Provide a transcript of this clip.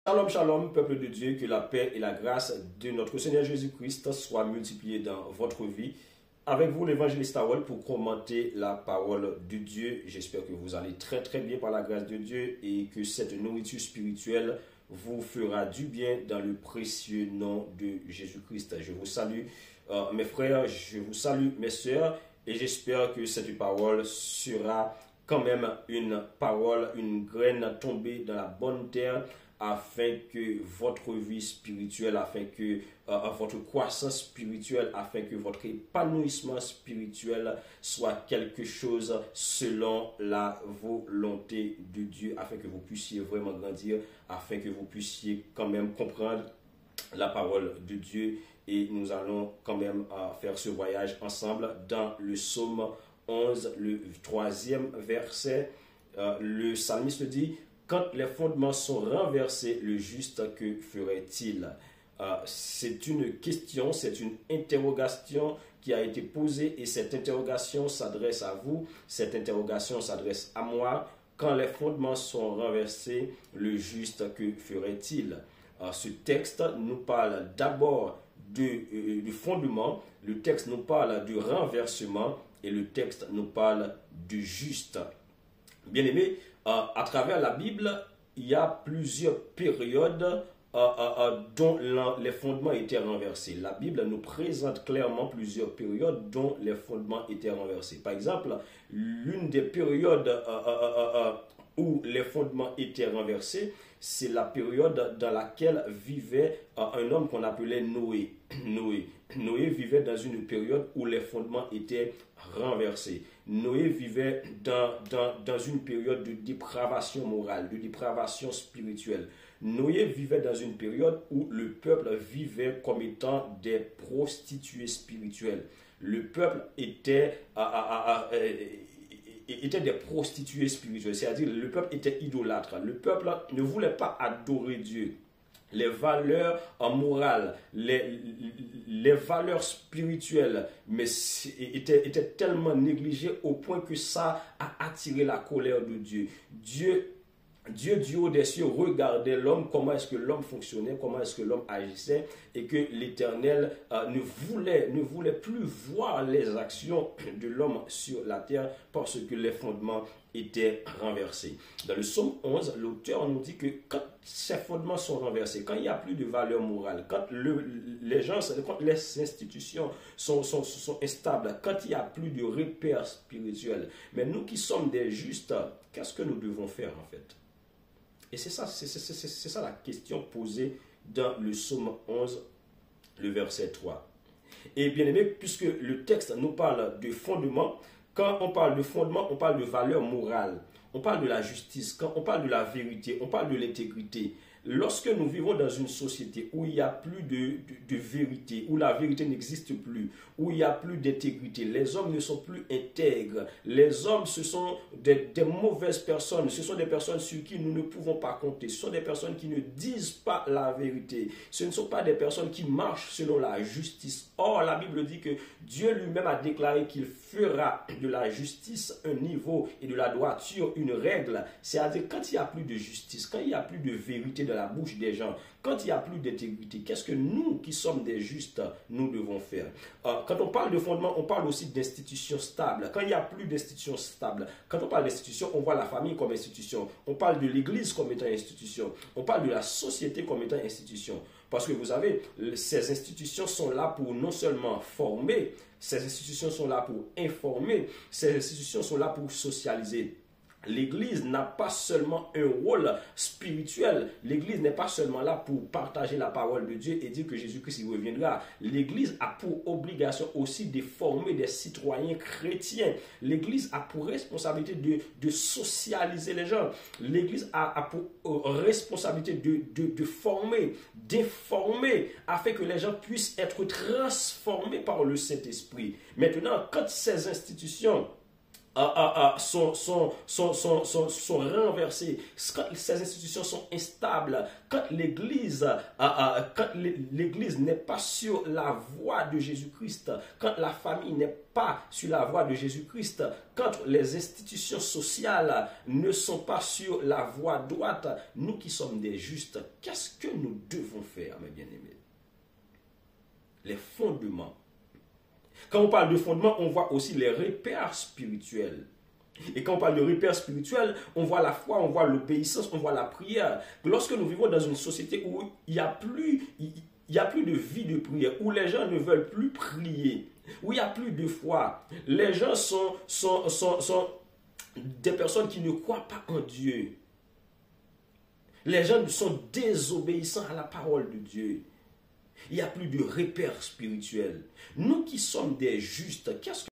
Shalom, shalom, peuple de Dieu, que la paix et la grâce de notre Seigneur Jésus-Christ soient multipliées dans votre vie. Avec vous, l'évangéliste Harold, pour commenter la parole de Dieu. J'espère que vous allez très très bien par la grâce de Dieu et que cette nourriture spirituelle vous fera du bien dans le précieux nom de Jésus-Christ. Je vous salue, mes frères, je vous salue, mes sœurs, et j'espère que cette parole sera quand même une parole, une graine tombée dans la bonne terre, afin que votre vie spirituelle, afin que votre croissance spirituelle, afin que votre épanouissement spirituel soit quelque chose selon la volonté de Dieu, afin que vous puissiez vraiment grandir, afin que vous puissiez quand même comprendre la parole de Dieu. Et nous allons quand même faire ce voyage ensemble dans le psaume 11, le troisième verset. Le psalmiste dit: quand les fondements sont renversés, le juste, que ferait-il? C'est une question, c'est une interrogation qui a été posée, et cette interrogation s'adresse à vous, cette interrogation s'adresse à moi. Quand les fondements sont renversés, le juste, que ferait-il? Ce texte nous parle d'abord du fondement, le texte nous parle du renversement et le texte nous parle du juste. Bien-aimés, à travers la Bible, il y a plusieurs périodes dont les fondements étaient renversés. La Bible nous présente clairement plusieurs périodes dont les fondements étaient renversés. Par exemple, l'une des périodes où les fondements étaient renversés, c'est la période dans laquelle vivait un homme qu'on appelait Noé. Noé vivait dans une période où les fondements étaient renversés. Noé vivait dans une période de dépravation morale, de dépravation spirituelle. Noé vivait dans une période où le peuple vivait comme étant des prostituées spirituelles. Le peuple était des prostituées spirituelles, c'est-à-dire le peuple était idolâtre. Le peuple ne voulait pas adorer Dieu. Les valeurs morales, les valeurs spirituelles, mais étaient tellement négligées au point que ça a attiré la colère de Dieu. Dieu du haut des cieux regardait l'homme, comment est-ce que l'homme fonctionnait, comment est-ce que l'homme agissait, et que l'Éternel ne voulait plus voir les actions de l'homme sur la terre parce que les fondements étaient renversés. Dans le psaume 11, l'auteur nous dit que quand ces fondements sont renversés, quand il n'y a plus de valeur morale, quand les institutions sont instables, quand il n'y a plus de repères spirituels, mais nous qui sommes des justes, qu'est-ce que nous devons faire en fait? Et c'est ça la question posée dans le psaume 11, le verset 3. Et bien aimé, puisque le texte nous parle de fondement, quand on parle de fondement, on parle de valeur morale, on parle de la justice, quand on parle de la vérité, on parle de l'intégrité. Lorsque nous vivons dans une société où il n'y a plus de vérité, où la vérité n'existe plus, où il n'y a plus d'intégrité, les hommes ne sont plus intègres, les hommes, ce sont des mauvaises personnes, ce sont des personnes sur qui nous ne pouvons pas compter, ce sont des personnes qui ne disent pas la vérité, ce ne sont pas des personnes qui marchent selon la justice. Or, la Bible dit que Dieu lui-même a déclaré qu'il fera de la justice un niveau et de la droiture une règle. C'est-à-dire, quand il n'y a plus de justice, quand il n'y a plus de vérité dans la bouche des gens, quand il n'y a plus d'intégrité, qu'est-ce que nous qui sommes des justes, nous devons faire? Quand on parle de fondement, on parle aussi d'institutions stables. Quand il n'y a plus d'institutions stables, quand on parle d'institutions, on voit la famille comme institution, on parle de l'église comme étant institution, on parle de la société comme étant institution. Parce que vous savez, ces institutions sont là pour non seulement former, ces institutions sont là pour informer, ces institutions sont là pour socialiser. L'Église n'a pas seulement un rôle spirituel. L'Église n'est pas seulement là pour partager la parole de Dieu et dire que Jésus-Christ y reviendra. L'Église a pour obligation aussi de former des citoyens chrétiens. L'Église a pour responsabilité de socialiser les gens. L'Église a pour responsabilité de former, d'informer, afin que les gens puissent être transformés par le Saint-Esprit. Maintenant, quand ces institutions sont renversées, quand ces institutions sont instables, quand l'Église n'est pas sur la voie de Jésus-Christ, quand la famille n'est pas sur la voie de Jésus-Christ, quand les institutions sociales ne sont pas sur la voie droite, nous qui sommes des justes, qu'est-ce que nous devons faire, mes bien-aimés? Les fondements. Quand on parle de fondements, on voit aussi les repères spirituels. Et quand on parle de repères spirituels, on voit la foi, on voit l'obéissance, on voit la prière. Lorsque nous vivons dans une société où il n'y a plus de vie de prière, où les gens ne veulent plus prier, où il n'y a plus de foi, les gens sont des personnes qui ne croient pas en Dieu. Les gens sont désobéissants à la parole de Dieu. Il n'y a plus de repères spirituels. Nous qui sommes des justes, qu'est-ce que